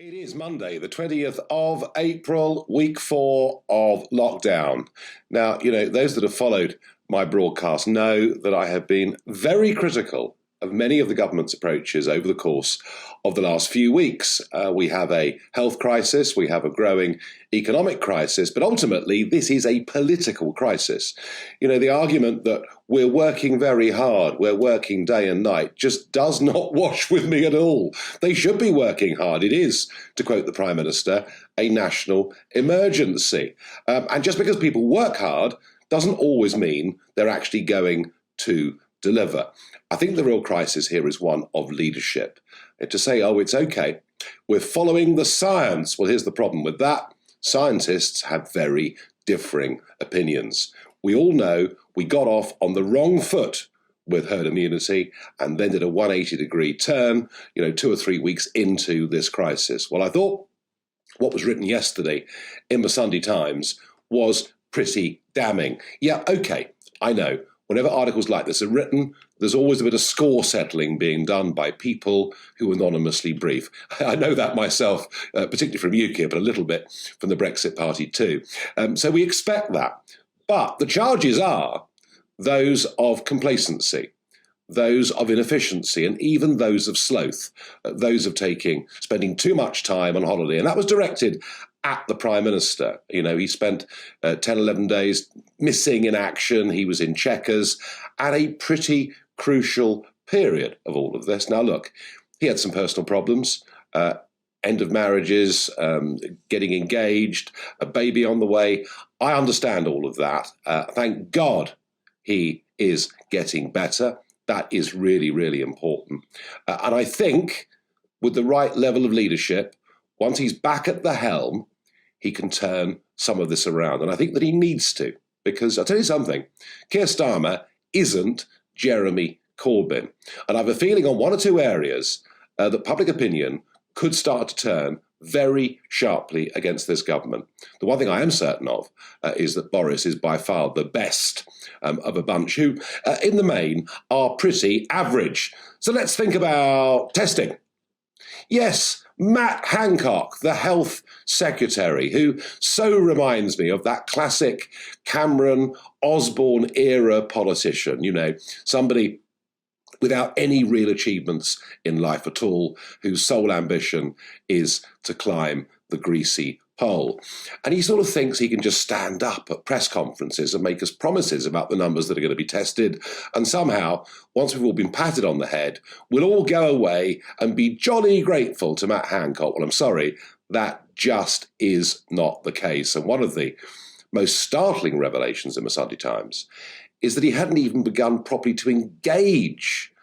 It is Monday, the 20th of April, week 4 of lockdown. Now, those that have followed my broadcast know that I have been very critical of many of the government's approaches over the course of the last few weeks. We have a health crisis, we have a growing economic crisis, but ultimately this is a political crisis. The argument that we're working very hard, we're working day and night, just does not wash with me at all. They should be working hard. It is, to quote the Prime Minister, a national emergency. And just because people work hard doesn't always mean they're actually going to deliver. I think the real crisis here is one of leadership. To say, oh, it's okay, we're following the science. Well, here's the problem with that. Scientists have very differing opinions. We all know we got off on the wrong foot with herd immunity and then did a 180-degree turn, 2 or 3 weeks into this crisis. Well, I thought what was written yesterday in the Sunday Times was pretty damning. Yeah, okay, I know. Whenever articles like this are written, there's always a bit of score settling being done by people who anonymously brief. I know that myself, particularly from UKIP, but a little bit from the Brexit Party too. So we expect that. But the charges are those of complacency, those of inefficiency, and even those of sloth, those of spending too much time on holiday. And that was directed at the Prime Minister. He spent 10, 11 days missing in action. He was in Chequers at a pretty crucial period of all of this. Now, look, he had some personal problems, end of marriages, getting engaged, a baby on the way. I understand all of that. Thank God he is getting better. That is really, really important. And I think with the right level of leadership, once he's back at the helm, he can turn some of this around. And I think that he needs to, because I'll tell you something, Keir Starmer isn't Jeremy Corbyn. And I have a feeling on one or two areas that public opinion could start to turn very sharply against this government. The one thing I am certain of is that Boris is by far the best of a bunch who, in the main, are pretty average. So let's think about testing. Yes, Matt Hancock, the health secretary, who so reminds me of that classic Cameron Osborne era politician, somebody without any real achievements in life at all, whose sole ambition is to climb the greasy pole. And he sort of thinks he can just stand up at press conferences and make us promises about the numbers that are going to be tested. And somehow, once we've all been patted on the head, we'll all go away and be jolly grateful to Matt Hancock. Well, I'm sorry, that just is not the case. And one of the most startling revelations in the Sunday Times is that he hadn't even begun properly to engage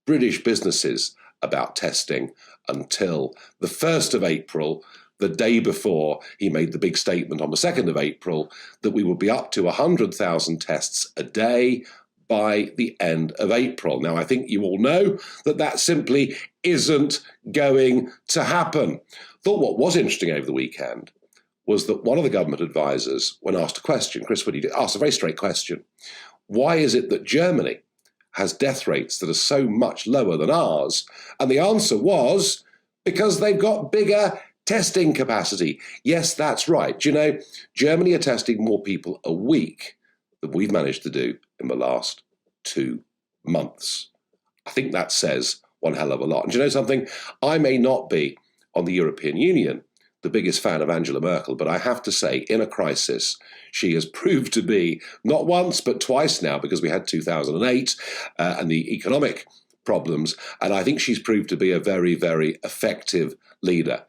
British businesses about testing until the 1st of April, the day before he made the big statement on the 2nd of April that we would be up to 100,000 tests a day by the end of April. Now, I think you all know that that simply isn't going to happen. Thought what was interesting over the weekend was that one of the government advisors, when asked a question, Chris Whitty asked a very straight question. Why is it that Germany has death rates that are so much lower than ours? And the answer was because they've got bigger testing capacity. Yes, that's right. Germany are testing more people a week than we've managed to do in the last 2 months. I think that says one hell of a lot. And do you know something? I may not be, on the European Union, the biggest fan of Angela Merkel, but I have to say, in a crisis, she has proved to be, not once, but twice now, because we had 2008 and the economic problems, and I think she's proved to be a very, very effective leader.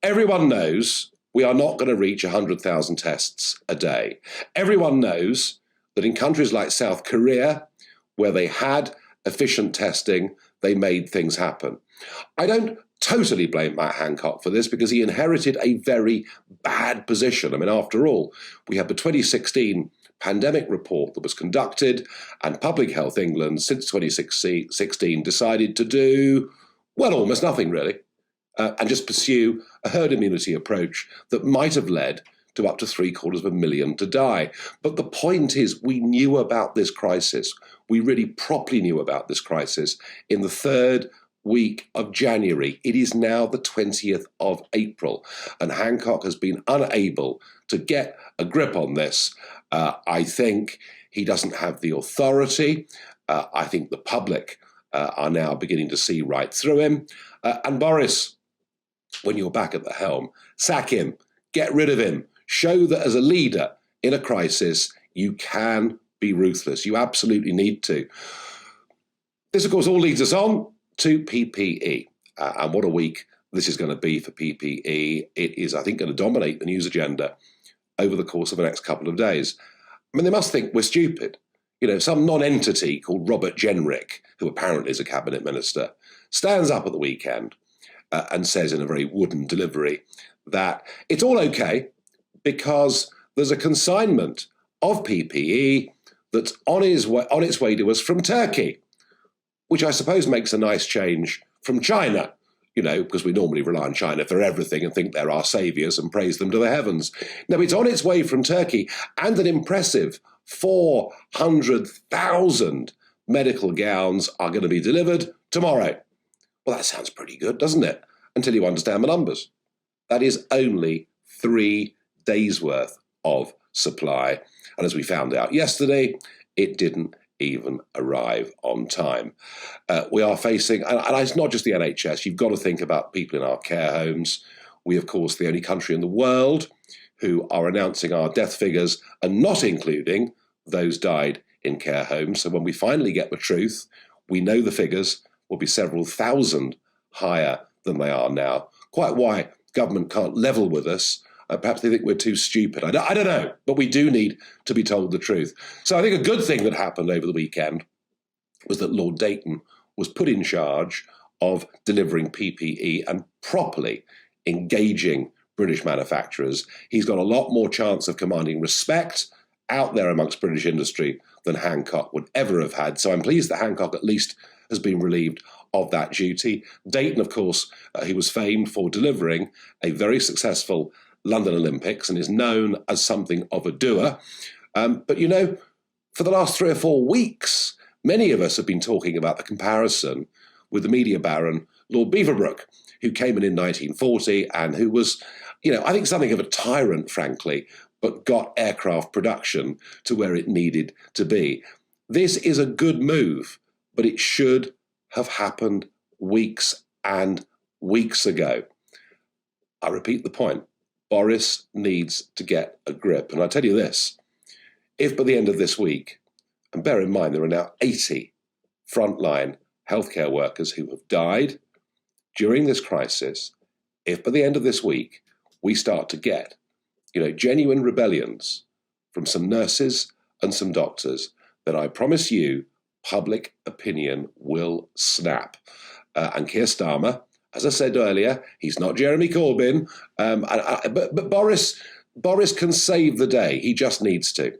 Everyone knows we are not going to reach 100,000 tests a day. Everyone knows that in countries like South Korea, where they had efficient testing, they made things happen. I don't totally blame Matt Hancock for this because he inherited a very bad position. I mean, after all, we had the 2016 pandemic report that was conducted, and Public Health England since 2016 decided to do, well, almost nothing really, and just pursue a herd immunity approach that might have led to up to 750,000 to die. But the point is, we knew about this crisis. We really properly knew about this crisis in the third, week of January. It is now the 20th of April, and Hancock has been unable to get a grip on this. I think he doesn't have the authority. I think the public are now beginning to see right through him. And Boris, when you're back at the helm, sack him, get rid of him, show that as a leader in a crisis, you can be ruthless. You absolutely need to. This, of course, all leads us on to PPE. And what a week this is going to be for PPE. It is, I think, going to dominate the news agenda over the course of the next couple of days. I mean, they must think we're stupid. You know, some non-entity called Robert Jenrick, who apparently is a cabinet minister, stands up at the weekend and says in a very wooden delivery that it's all okay because there's a consignment of PPE that's on its way to us from Turkey, which I suppose makes a nice change from China, you know, because we normally rely on China for everything and think they're our saviours and praise them to the heavens. No, it's on its way from Turkey, and an impressive 400,000 medical gowns are going to be delivered tomorrow. Well, that sounds pretty good, doesn't it? Until you understand the numbers. That is only 3 days' worth of supply. And as we found out yesterday, it didn't even arrive on time. We are facing, and it's not just the NHS, you've got to think about people in our care homes. We, of course, the only country in the world who are announcing our death figures and not including those died in care homes. So when we finally get the truth, we know the figures will be several thousand higher than they are now. Quite why government can't level with us. Perhaps they think we're too stupid. I don't know, but we do need to be told the truth. So I think a good thing that happened over the weekend was that Lord Dayton was put in charge of delivering PPE and properly engaging British manufacturers. He's got a lot more chance of commanding respect out there amongst British industry than Hancock would ever have had. So I'm pleased that Hancock at least has been relieved of that duty. Dayton, of course, he was famed for delivering a very successful London Olympics and is known as something of a doer. But, you know, for the last 3 or 4 weeks, many of us have been talking about the comparison with the media baron, Lord Beaverbrook, who came in 1940 and who was, you know, I think something of a tyrant, frankly, but got aircraft production to where it needed to be. This is a good move, but it should have happened weeks and weeks ago. I repeat the point. Boris needs to get a grip. And I tell you this, if by the end of this week, and bear in mind there are now 80 frontline healthcare workers who have died during this crisis, if by the end of this week we start to get, you know, genuine rebellions from some nurses and some doctors, then I promise you public opinion will snap. And Keir Starmer, as I said earlier, he's not Jeremy Corbyn, but Boris can save the day. He just needs to.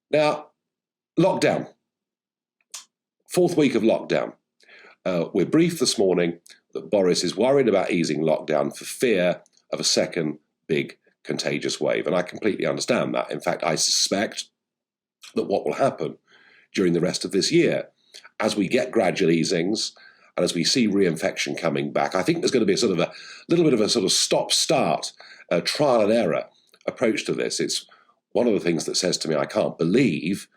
Now, lockdown. 4th week of lockdown. We're briefed this morning that Boris is worried about easing lockdown for fear of a second big contagious wave. And I completely understand that. In fact, I suspect that what will happen during the rest of this year, as we get gradual easings, and as we see reinfection coming back, I think there's going to be a sort of a little bit of a sort of stop-start, trial and error approach to this. It's one of the things that says to me, I can't believe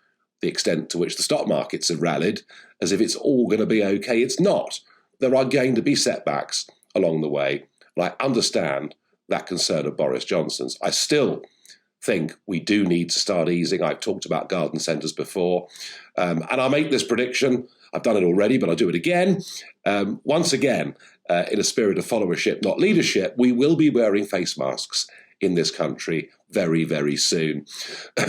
the extent to which the stock markets have rallied, as if it's all going to be okay. It's not. There are going to be setbacks along the way. And I understand that concern of Boris Johnson's. I still think we do need to start easing. I've talked about garden centres before. And I'll make this prediction. I've done it already, but I'll do it again. Once again, in a spirit of followership, not leadership, we will be wearing face masks in this country very, very soon.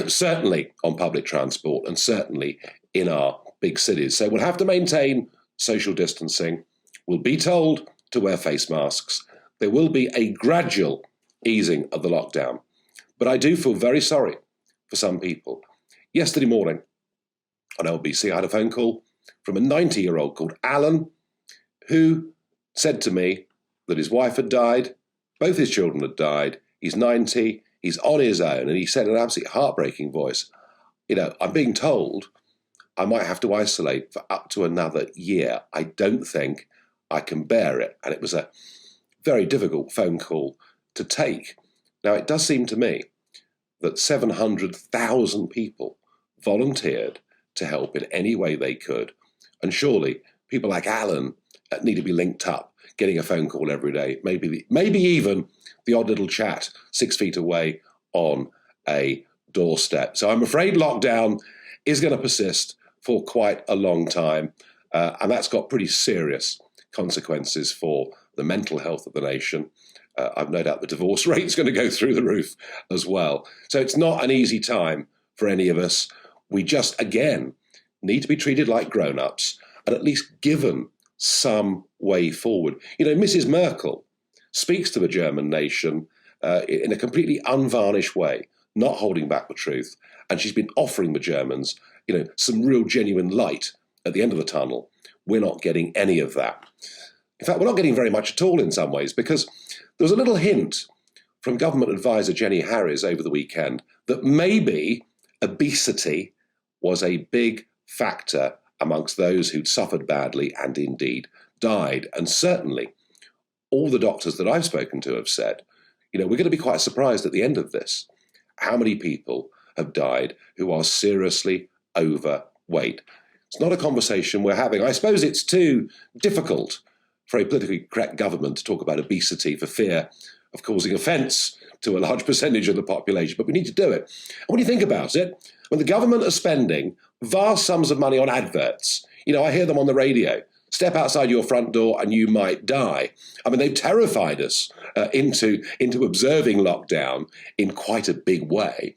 Certainly on public transport and certainly in our big cities. So we'll have to maintain social distancing. We'll be told to wear face masks. There will be a gradual easing of the lockdown. But I do feel very sorry for some people. Yesterday morning on LBC, I had a phone call from a 90-year-old called Alan, who said to me that his wife had died, both his children had died, he's 90, he's on his own, and he said in an absolutely heartbreaking voice, you know, I'm being told I might have to isolate for up to another year. I don't think I can bear it. And it was a very difficult phone call to take. Now, it does seem to me that 700,000 people volunteered to help in any way they could. And surely people like Alan need to be linked up, getting a phone call every day, maybe even the odd little chat 6 feet away on a doorstep. So I'm afraid lockdown is going to persist for quite a long time, and that's got pretty serious consequences for the mental health of the nation. I've no doubt the divorce rate's going to go through the roof as well. So it's not an easy time for any of us. We just, again, need to be treated like grown-ups and at least given some way forward. You know, Mrs. Merkel speaks to the German nation in a completely unvarnished way, not holding back the truth. And she's been offering the Germans, you know, some real genuine light at the end of the tunnel. We're not getting any of that. In fact, we're not getting very much at all in some ways, because there was a little hint from government advisor Jenny Harries over the weekend that maybe obesity was a big factor amongst those who'd suffered badly and indeed died. And certainly all the doctors that I've spoken to have said, you know, we're going to be quite surprised at the end of this, how many people have died who are seriously overweight. It's not a conversation we're having. I suppose it's too difficult for a politically correct government to talk about obesity for fear of causing offence to a large percentage of the population, but we need to do it. And when you think about it, when the government are spending vast sums of money on adverts, you know, I hear them on the radio, step outside your front door and you might die. I mean, they've terrified us into observing lockdown in quite a big way.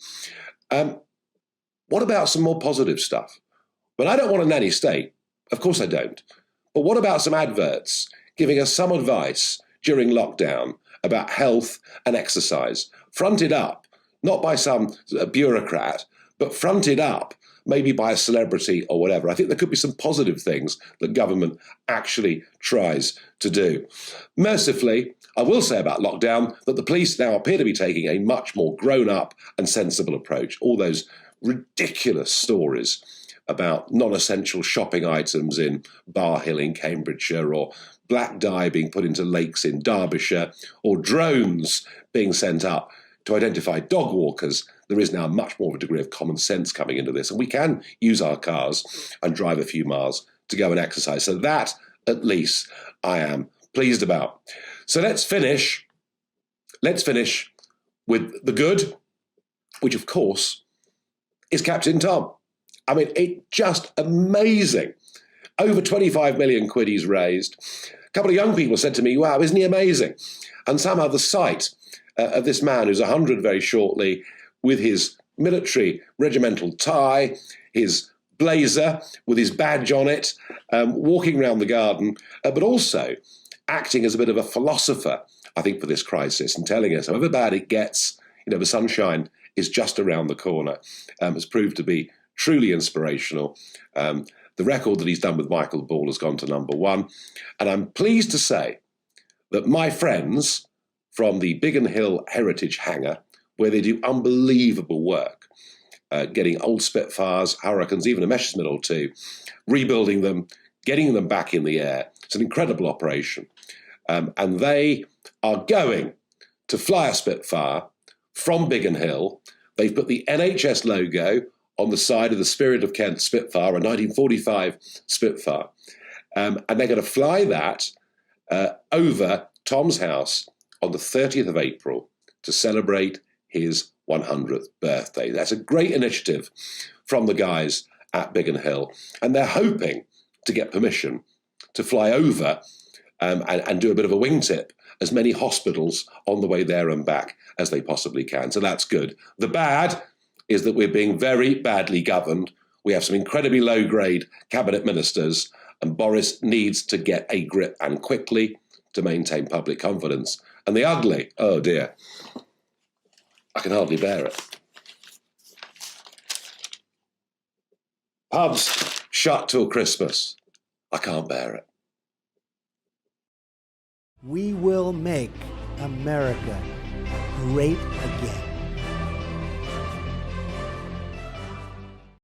What about some more positive stuff? Well, I don't want a nanny state. Of course I don't. But what about some adverts giving us some advice during lockdown about health and exercise, fronted up, not by some bureaucrat, but fronted up maybe by a celebrity or whatever? I think there could be some positive things that government actually tries to do. Mercifully, I will say about lockdown that the police now appear to be taking a much more grown-up and sensible approach. All those ridiculous stories about non-essential shopping items in Bar Hill in Cambridgeshire, or black dye being put into lakes in Derbyshire, or drones being sent up to identify dog walkers. There is now much more of a degree of common sense coming into this, and we can use our cars and drive a few miles to go and exercise. So that, at least, I am pleased about. So let's finish with the good, which, of course, is Captain Tom. I mean, it's just amazing. Over 25 million quid he's raised. A couple of young people said to me, wow, isn't he amazing? And somehow the sight of this man who's 100 very shortly, with his military regimental tie, his blazer with his badge on it, walking around the garden, but also acting as a bit of a philosopher, I think, for this crisis, and telling us, however bad it gets, you know, the sunshine is just around the corner, has proved to be truly inspirational. The record that he's done with Michael Ball has gone to #1. And I'm pleased to say that my friends from the Biggin Hill Heritage Hangar, where they do unbelievable work, getting old Spitfires, Hurricanes, even a Messerschmitt or two, rebuilding them, getting them back in the air. It's an incredible operation. And they are going to fly a Spitfire from Biggin Hill. They've put the NHS logo on the side of the Spirit of Kent Spitfire, a 1945 Spitfire. And they're going to fly that over Tom's house on the 30th of April to celebrate his 100th birthday. That's a great initiative from the guys at Biggin Hill. And they're hoping to get permission to fly over and do a bit of a wingtip as many hospitals on the way there and back as they possibly can. So that's good. The bad is that we're being very badly governed. We have some incredibly low-grade cabinet ministers, and Boris needs to get a grip, and quickly, to maintain public confidence. And the ugly, oh dear, I can hardly bear it. Pubs shut till Christmas. I can't bear it. We will make America great again.